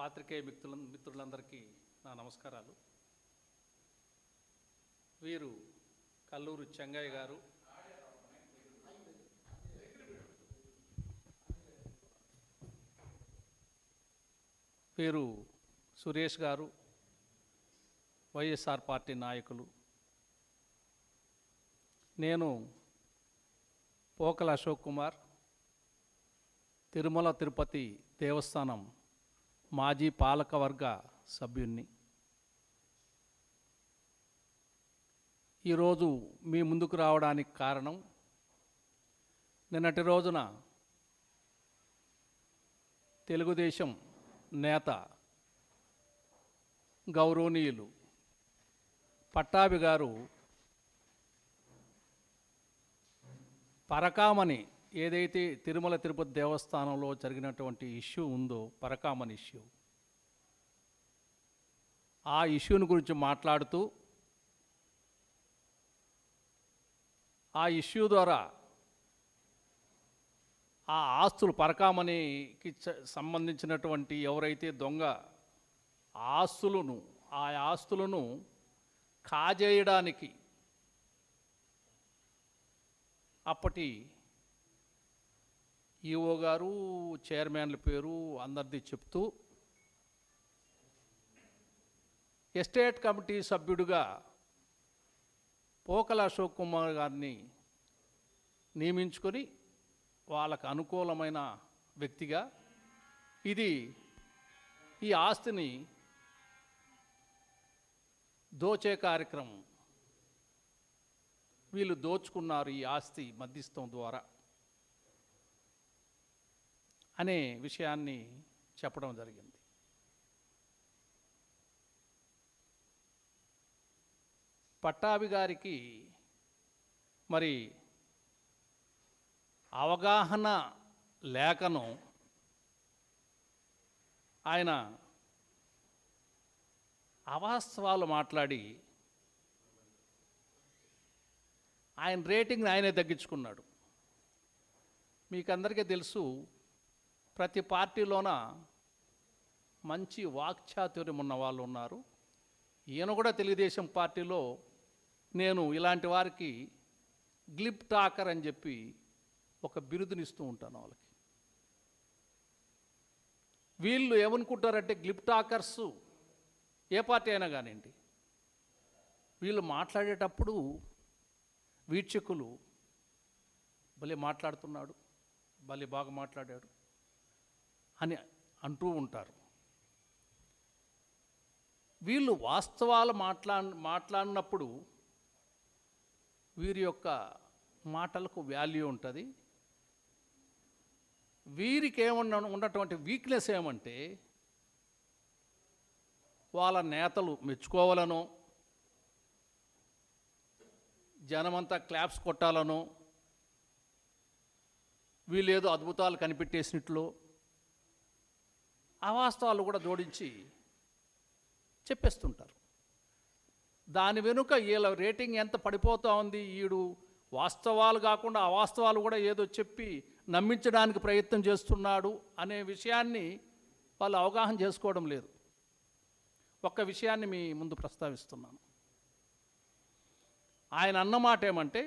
పాత్రికేయ మిత్రులందరికీ నా నమస్కారాలు. వీరు కల్లూరు చెంగయ్య గారు, వీరు సురేష్ గారు, వైఎస్ఆర్ పార్టీ నాయకులు. నేను పోకల అశోక్ కుమార్, తిరుమల తిరుపతి దేవస్థానం మాజీ పాలకవర్గ సభ్యుణ్ణి. ఈరోజు మీ ముందుకు రావడానికి కారణం, నిన్నటి రోజున తెలుగుదేశం నేత గౌరవనీయులు పట్టాభి గారు పరకామణి, ఏదైతే తిరుమల తిరుపతి దేవస్థానంలో జరిగినటువంటి ఇష్యూ ఉందో, పరకామణి ఇష్యూ, ఆ ఇష్యూని గురించి మాట్లాడుతూ ఆ ఇష్యూ ద్వారా ఆ ఆస్తులు, పరకామణికి సంబంధించినటువంటి ఎవరైతే దొంగ ఆ ఆస్తులను కాజేయడానికి అప్పటి ఈఓ గారు, చైర్మన్ల పేరు అందరిది చెప్తూ ఎస్టేట్ కమిటీ సభ్యుడిగా పోకల అశోక్ కుమార్ గారిని నియమించుకొని వాళ్ళకు అనుకూలమైన వ్యక్తిగా ఈ ఆస్తిని దోచే కార్యక్రమం, వీళ్ళు దోచుకున్నారు ఈ ఆస్తి మధ్యస్థం ద్వారా అనే విషయాన్ని చెప్పడం జరిగింది. పట్టాభి గారికి మరి అవగాహన లేఖను ఆయన అవాస్తవాలు మాట్లాడి ఆయన రేటింగ్ని ఆయనే తగ్గించుకున్నాడు. మీకందరికీ తెలుసు, ప్రతి పార్టీలోన మంచి వాక్చాతుర్యం ఉన్న వాళ్ళు ఉన్నారు. ఈయన కూడా తెలుగుదేశం పార్టీలో నేను ఇలాంటి వారికి గ్లిప్ టాకర్ అని చెప్పి ఒక బిరుదునిస్తూ ఉంటాను వాళ్ళకి. వీళ్ళు ఏమనుకుంటారంటే, గ్లిప్ టాకర్సు ఏ పార్టీ అయినా కానివ్వండి, వీళ్ళు మాట్లాడేటప్పుడు వీక్షకులు భలే మాట్లాడుతున్నాడు, భలే బాగా మాట్లాడాడు అని అంటూ ఉంటారు. వీళ్ళు వాస్తవాలు మాట్లాడినప్పుడు వీరి యొక్క మాటలకు వాల్యూ ఉంటుంది. వీరికి ఉన్నటువంటి వీక్నెస్ ఏమంటే, వాళ్ళ నేతలు మెచ్చుకోవాలనో, జనమంతా క్లాప్స్ కొట్టాలనో, వీళ్ళేదో అద్భుతాలు కనిపెట్టేసినట్లు అవాస్తవాలు కూడా జోడించి చెప్పేస్తుంటారు. దాని వెనుక వీళ్ళ రేటింగ్ ఎంత పడిపోతూ ఉంది, వీడు వాస్తవాలు కాకుండా అవాస్తవాలు కూడా ఏదో చెప్పి నమ్మించడానికి ప్రయత్నం చేస్తున్నాడు అనే విషయాన్ని వాళ్ళు అవగాహన చేసుకోవడం లేదు. ఒక్క విషయాన్ని మీ ముందు ప్రస్తావిస్తున్నాను. ఆయన అన్నమాట ఏమంటే,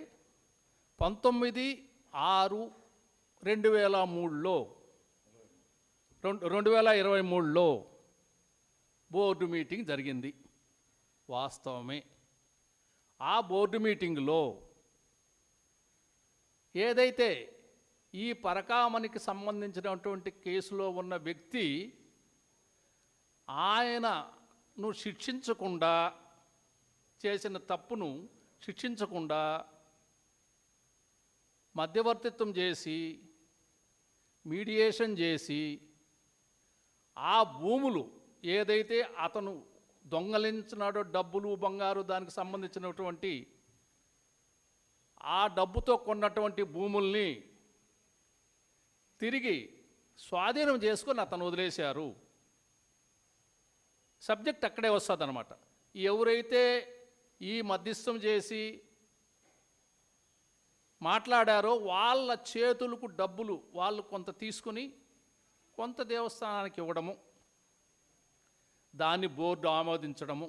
2023లో బోర్డు మీటింగ్ జరిగింది. వాస్తవమే. ఆ బోర్డు మీటింగ్లో ఏదైతే ఈ పరకామణికి సంబంధించినటువంటి కేసులో ఉన్న వ్యక్తి ఆయనను శిక్షించకుండా, చేసిన తప్పును శిక్షించకుండా మధ్యవర్తిత్వం చేసి, మీడియేషన్ చేసి, ఆ భూములు ఏదైతే అతను దొంగలించినాడో, డబ్బులు, బంగారు, దానికి సంబంధించినటువంటి ఆ డబ్బుతో కొన్నటువంటి భూముల్ని తిరిగి స్వాధీనం చేసుకొని అతను వదిలేశారు. సబ్జెక్ట్ అక్కడే వస్తుంది అన్నమాట. ఎవరైతే ఈ మధ్యస్థం చేసి మాట్లాడారో వాళ్ళ చేతులకు డబ్బులు వాళ్ళు కొంత తీసుకుని కొంత దేవస్థానానికి ఇవ్వడము, దాన్ని బోర్డు ఆమోదించడము.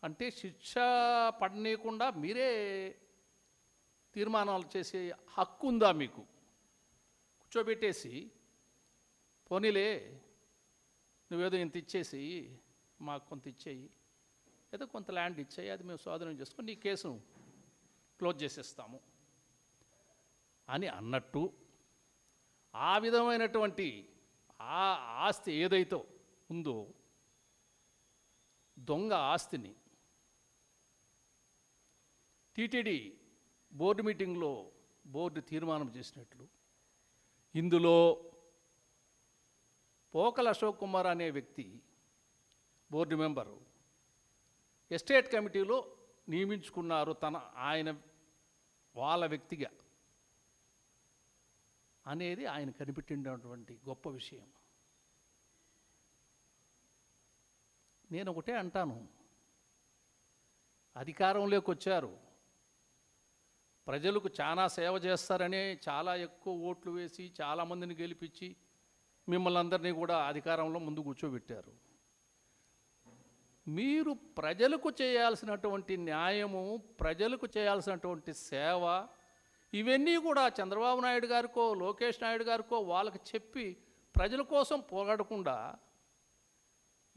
అంటే శిక్ష పడనీయకుండా మీరే తీర్మానాలు చేసే హక్కు ఉందా మీకు? కూర్చోబెట్టేసి పోనీలే నువ్వేదో ఇంత ఇచ్చేసి మాకు కొంత ఇచ్చేయి, ఏదో కొంత ల్యాండ్ ఇచ్చేయి, అది మేము స్వాధీనం చేసుకొని నీ కేసును క్లోజ్ చేసేస్తాము అని అన్నట్టు, ఆ విధమైనటువంటి ఆ ఆస్తి ఏదైతే ఉందో దొంగ ఆస్తిని టీటీడీ బోర్డు మీటింగ్లో బోర్డు తీర్మానం చేసినట్లు ఇందులో పోకల అశోక్ కుమార్ అనే వ్యక్తి బోర్డు మెంబరు ఎస్టేట్ కమిటీలో నియమించుకున్నారు ఆయన వాళ్ళ వ్యక్తిగా అనేది ఆయన కనిపెట్టినటువంటి గొప్ప విషయం. నేను ఒకటే అంటాను, అధికారంలోకి వచ్చారు, ప్రజలకు చాలా సేవ చేస్తారని చాలా ఎక్కువ ఓట్లు వేసి చాలామందిని గెలిపించి మిమ్మల్ని అందరినీ కూడా అధికారంలో ముందు కూర్చోబెట్టారు. మీరు ప్రజలకు చేయాల్సినటువంటి న్యాయము, ప్రజలకు చేయాల్సినటువంటి సేవ, ఇవన్నీ కూడా చంద్రబాబు నాయుడు గారికో లోకేష్ నాయుడు గారికో వాళ్ళకి చెప్పి ప్రజల కోసం పోరాడకుండా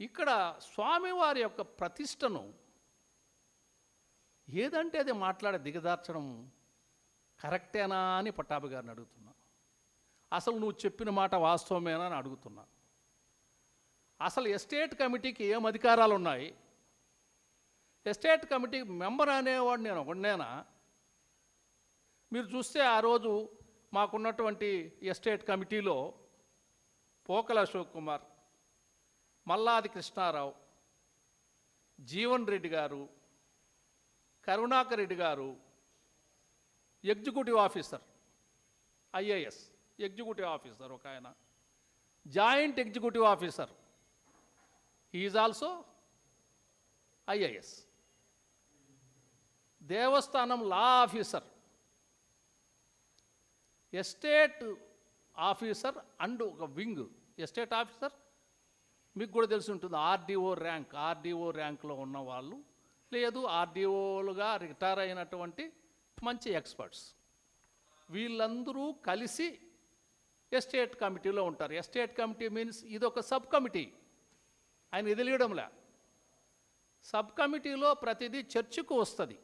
ఇక్కడ స్వామివారి యొక్క ప్రతిష్టను ఏదంటే అది మాట్లాడి దిగదార్చడం కరెక్టేనా అని పట్టాభి గారిని అడుగుతున్నా. అసలు నువ్వు చెప్పిన మాట వాస్తవమేనా అని అడుగుతున్నా. అసలు ఎస్టేట్ కమిటీకి ఏం అధికారాలు ఉన్నాయి? ఎస్టేట్ కమిటీ మెంబర్ అనేవాడు నేను ఒకనేనా? మీరు చూస్తే ఆ రోజు మాకున్నటువంటి ఎస్టేట్ కమిటీలో పోకల అశోక్ కుమార్, మల్లాది కృష్ణారావు, జీవన్ రెడ్డి గారు, కరుణాకర్ రెడ్డి గారు, executive officer IAS executive officer ఒక ఆయన, joint executive officer is also IAS, దేవస్థానం law officer, estate officer and ఒక వింగ్ ఎస్టేట్ ఆఫీసర్ మీకు కూడా తెలిసి ఉంటుంది. ఆర్డీఓ ర్యాంక్లో ఉన్న వాళ్ళు, లేదు ఆర్డీఓలుగా రిటైర్ అయినటువంటి మంచి ఎక్స్పర్ట్స్, వీళ్ళందరూ కలిసి ఎస్టేట్ కమిటీలో ఉంటారు. ఎస్టేట్ కమిటీ మీన్స్ ఇది ఒక సబ్ కమిటీ, ఆయన ఎదిలేయడంలే. సబ్ కమిటీలో ప్రతిదీ చర్చకు వస్తుంది,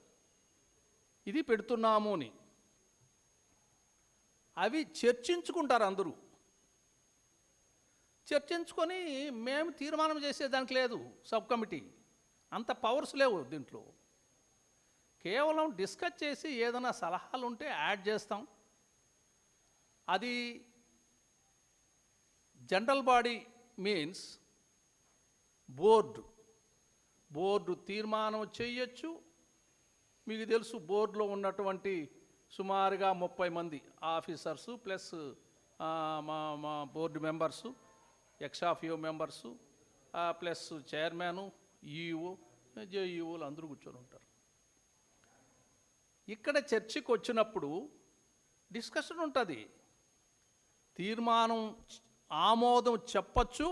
ఇది పెడుతున్నాము అని. అవి చర్చించుకుంటారు అందరూ. చర్చించుకొని మేము తీర్మానం చేసేదానికి లేదు సబ్ కమిటీ, అంత పవర్స్ లేవు దీంట్లో. కేవలం డిస్కస్ చేసి ఏదైనా సలహాలు ఉంటే యాడ్ చేస్తాం. అది జనరల్ బాడీ మీన్స్ బోర్డు తీర్మానం చేయొచ్చు. మీకు తెలుసు బోర్డులో ఉన్నటువంటి సుమారుగా 30 మంది ఆఫీసర్సు ప్లస్ మా board members, ex officio members plus chairman, EO, జేఈఓలు అందరూ కూర్చొని ఉంటారు. ఇక్కడ చర్చకు వచ్చినప్పుడు డిస్కషన్ ఉంటుంది, తీర్మానం ఆమోదం చెప్పచ్చు,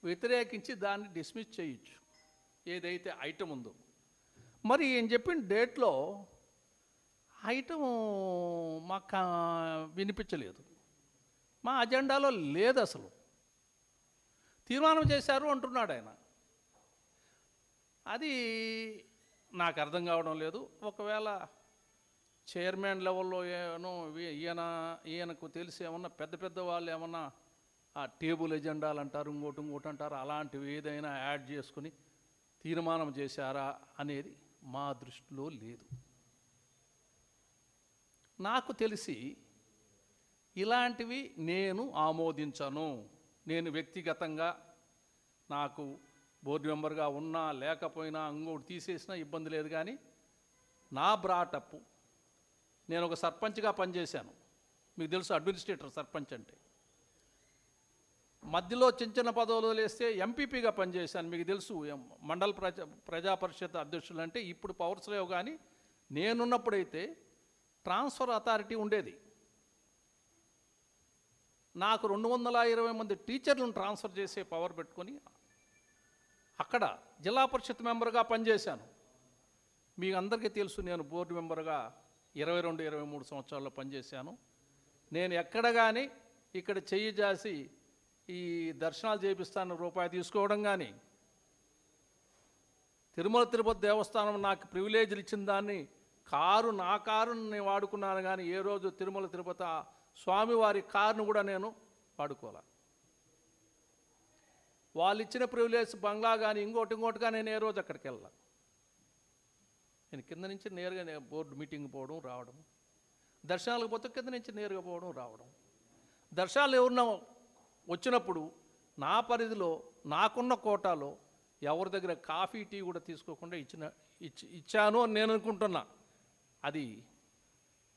వ్యతిరేకించి దాన్ని డిస్మిస్ చేయొచ్చు ఏదైతే ఐటమ్ ఉందో. మరి ఏం చెప్పిన డేట్లో ఐటమ్ మాకు వినిపించలేదు, మా అజెండాలో లేదు, అసలు తీర్మానం చేశారు అంటున్నాడు ఆయన. అది నాకు అర్థం కావడం లేదు. ఒకవేళ చైర్మన్ లెవెల్లో ఏమో ఈయనకు తెలిసి ఏమన్నా పెద్ద వాళ్ళు ఏమన్నా ఆ టేబుల్ ఎజెండాలు అంటారు, ఇంకోటి అంటారు, అలాంటివి ఏదైనా యాడ్ చేసుకుని తీర్మానం చేశారా అనేది మా దృష్టిలో లేదు. నాకు తెలిసి ఇలాంటివి నేను ఆమోదించను. నేను వ్యక్తిగతంగా నాకు బోర్డు మెంబర్గా ఉన్నా లేకపోయినా ఇంకోటి తీసేసినా ఇబ్బంది లేదు. కానీ నా బ్రాటప్, నేను ఒక సర్పంచ్గా పనిచేశాను, మీకు తెలుసు అడ్మినిస్ట్రేటర్ సర్పంచ్ అంటే. మధ్యలో చిన్న పదవులు వదిలేస్తే ఎంపీపీగా పనిచేశాను, మీకు తెలుసు. మండల ప్రజా పరిషత్ అధ్యక్షులు అంటే ఇప్పుడు పవర్స్ లేవు, కానీ నేనున్నప్పుడైతే ట్రాన్స్ఫర్ అథారిటీ ఉండేది. నాకు 220 మంది టీచర్లను ట్రాన్స్ఫర్ చేసే పవర్ పెట్టుకొని అక్కడ జిల్లా పరిషత్ మెంబర్గా పనిచేశాను. మీ అందరికీ తెలుసు, నేను బోర్డు మెంబర్గా 22-23 సంవత్సరాల్లో పనిచేశాను. నేను ఎక్కడ కానీ ఇక్కడ చెయ్యి జాసి ఈ దర్శనాలు చేపిస్తాను రూపాయి తీసుకోవడం కానీ, తిరుమల తిరుపతి దేవస్థానం నాకు ప్రివిలేజ్లు ఇచ్చిన దాన్ని నా కారుని నేను వాడుకున్నాను కానీ ఏ రోజు తిరుమల తిరుపతి స్వామివారి కారును కూడా నేను వాడుకోలే. వాళ్ళు ఇచ్చిన ప్రివిలేజ్ బంగ్లా కానీ ఇంకోటి కానీ నేను ఏ రోజు అక్కడికి వెళ్ళా. నేను కింద నుంచి నేరుగా బోర్డు మీటింగ్ పోవడం రావడం, దర్శనాలకు పోతే కింద నుంచి నేరుగా పోవడం రావడం. దర్శనాలు ఎవరినో వచ్చినప్పుడు నా పరిధిలో నాకున్న కోటాలో ఎవరి దగ్గర కాఫీ టీ కూడా తీసుకోకుండా ఇచ్చాను అని నేను అనుకుంటున్నా. అది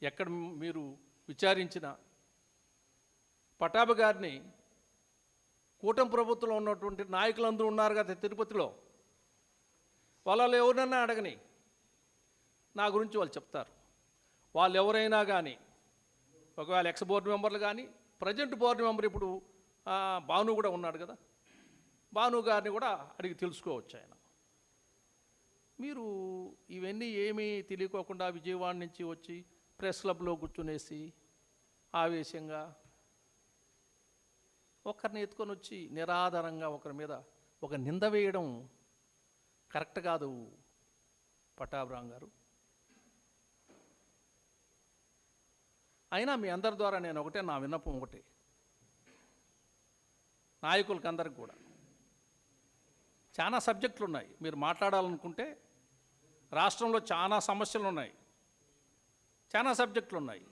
ఎక్కడ మీరు విచారించిన పటాభి గారిని కూటమి ప్రభుత్వంలో ఉన్నటువంటి నాయకులందరూ ఉన్నారు కదా తిరుపతిలో, వాళ్ళు ఎవరినన్నా అడగని నా గురించి వాళ్ళు చెప్తారు. వాళ్ళు ఎవరైనా కానీ, ఒకవేళ ఎక్స్ బోర్డు మెంబర్లు కానీ, ప్రజెంట్ బోర్డు మెంబర్ ఇప్పుడు భాను కూడా ఉన్నాడు కదా, భాను గారిని కూడా అడిగి తెలుసుకోవచ్చు. ఆయన మీరు ఇవన్నీ ఏమీ తెలియకోకుండా విజయవాడ నుంచి వచ్చి ప్రెస్ క్లబ్లో కూర్చునేసి ఆవేశంగా ఒకరిని ఎత్తుకొని వచ్చి నిరాధారంగా ఒకరి మీద ఒక నింద వేయడం కరెక్ట్ కాదు పట్టాభిరామ్ గారు. అయినా మీ అందరి ద్వారా నేను ఒకటే, నా విన్నపం ఒకటే, నాయకులకి అందరికి కూడా చాలా సబ్జెక్టులు ఉన్నాయి. మీరు మాట్లాడాలనుకుంటే రాష్ట్రంలో చాలా సమస్యలు ఉన్నాయి, చాలా సబ్జెక్టులు ఉన్నాయి.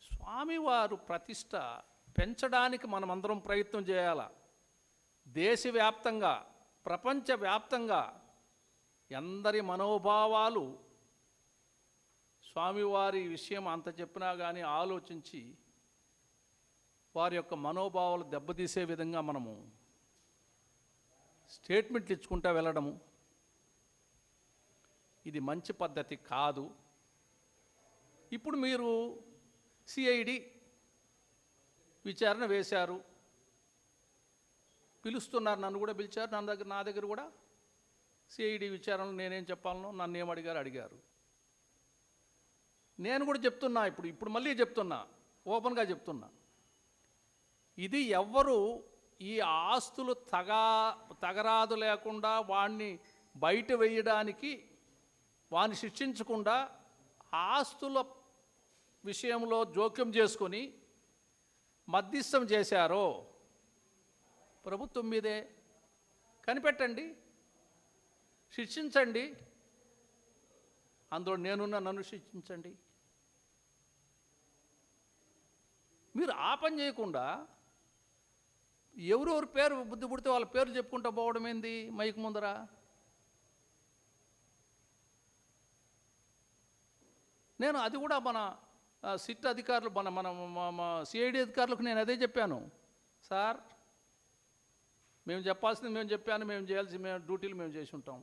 స్వామివారు ప్రతిష్ట పెంచడానికి మనమందరం ప్రయత్నం చేయాల. దేశవ్యాప్తంగా ప్రపంచవ్యాప్తంగా ఎందరి మనోభావాలు స్వామివారి విషయం అంత చెప్పినా కానీ ఆలోచించి వారి యొక్క మనోభావాలు దెబ్బతీసే విధంగా మనము స్టేట్మెంట్లు ఇచ్చుకుంటూ వెళ్ళడము ఇది మంచి పద్ధతి కాదు. ఇప్పుడు మీరు సిఐడి విచారణ వేశారు, పిలుస్తున్నారు, నన్ను కూడా పిలిచారు. నా దగ్గర కూడా సిఐడి విచారణలో నేనేం చెప్పాలనో నన్ను ఏం అడిగారు. నేను కూడా చెప్తున్నా, ఇప్పుడు మళ్ళీ చెప్తున్నా, ఓపెన్గా చెప్తున్నా, ఇది ఎవ్వరు ఈ ఆస్తులు తగరాదు లేకుండా వాడిని బయట వేయడానికి, వాడిని శిక్షించకుండా ఆస్తుల విషయంలో జోక్యం చేసుకొని మధ్యస్థం చేశారో ప్రభుత్వం మీదే. కనిపెట్టండి, శిక్షించండి, అందులో నన్ను శిక్షించండి. మీరు ఆ పని చేయకుండా ఎవరెవరి పేరు బుద్ధి పుడితే వాళ్ళ పేరు చెప్పుకుంటూ పోవడం ఏంది మైకు ముందర? నేను అది కూడా మన సిట్ అధికారులు మన సిఐడి అధికారులకు నేను అదే చెప్పాను. సార్, మేము చెప్పాల్సింది మేము చెప్పాను, మేము డ్యూటీలు మేము చేసి ఉంటాం.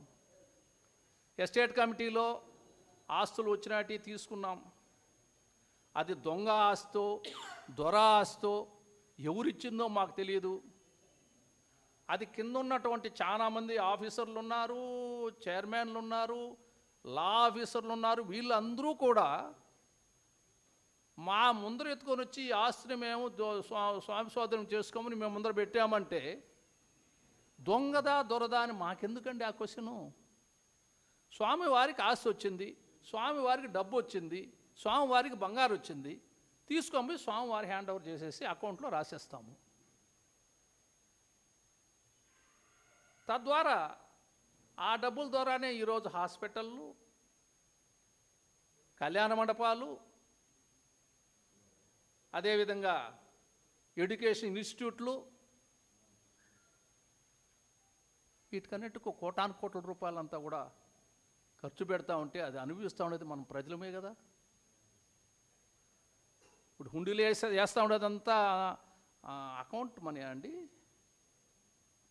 ఎస్టేట్ కమిటీలో ఆస్తులు వచ్చినట్టు తీసుకున్నాం. అది దొంగ ఆస్తో దొర ఆస్తో ఎవరిచ్చిందో మాకు తెలియదు. అది కింద ఉన్నటువంటి చాలామంది ఆఫీసర్లు ఉన్నారు, చైర్మన్లు ఉన్నారు, లా ఆఫీసర్లు ఉన్నారు. వీళ్ళందరూ కూడా మా ముందర ఎత్తుకొని వచ్చి ఈ ఆస్తిని మేము స్వామి సోదరం చేసుకోమని మేము ముందర పెట్టామంటే దొంగదా దొరదా అని మాకెందుకండి ఆ క్వశ్చను? స్వామివారికి ఆస్తి వచ్చింది, స్వామివారికి డబ్బు వచ్చింది, స్వామివారికి బంగారు వచ్చింది, తీసుకొని స్వామివారి హ్యాండ్ ఓవర్ చేసేసి అకౌంట్లో రాసేస్తాము. తద్వారా ఆ డబ్బుల ద్వారానే ఈరోజు హాస్పిటళ్ళు, కళ్యాణ మండపాలు, అదేవిధంగా ఎడ్యుకేషన్ ఇన్స్టిట్యూట్లు, వీటికన్నిటికీ కోటాను రూపాయలంతా కూడా ఖర్చు పెడతా ఉంటే అది అనుభవిస్తూ ఉండేది మనం ప్రజలమే కదా. ఇప్పుడు హుండీలు వేస్తూ ఉండేదంతా అకౌంట్ మనీ అండి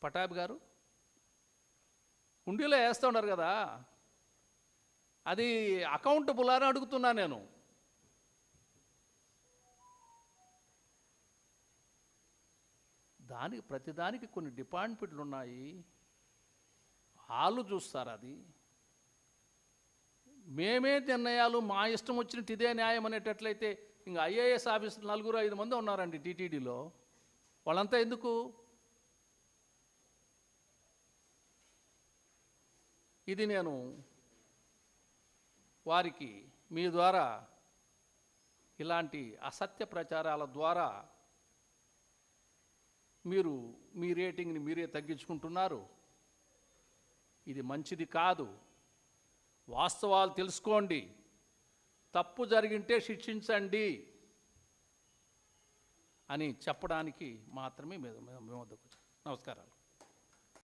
పటాభి గారు, హుండీలో వేస్తూ ఉన్నారు కదా, అది అకౌంటబుల్ అని అడుగుతున్నా నేను. ప్రతిదానికి కొన్ని డిపార్ట్మెంట్లు ఉన్నాయి, వాళ్ళు చూస్తారు. అది మేమే నిర్ణయాలు మా ఇష్టం వచ్చినట్టు ఇదే న్యాయం అనేటట్లయితే ఇంకా ఐఏఎస్ ఆఫీసర్ 4-5 మంది ఉన్నారండి టీటీడీలో, వాళ్ళంతా ఎందుకు? ఇది నేను వారికి మీ ద్వారా ఇలాంటి అసత్య ప్రచారాల ద్వారా మీరు మీ రేటింగ్ని మీరే తగ్గించుకుంటున్నారు. ఇది మంచిది కాదు. వాస్తవాలు తెలుసుకోండి, తప్పు జరిగింటే శిక్షించండి అని చెప్పడానికి మాత్రమే మేము వద్దకు వచ్చాం. నమస్కారాలు.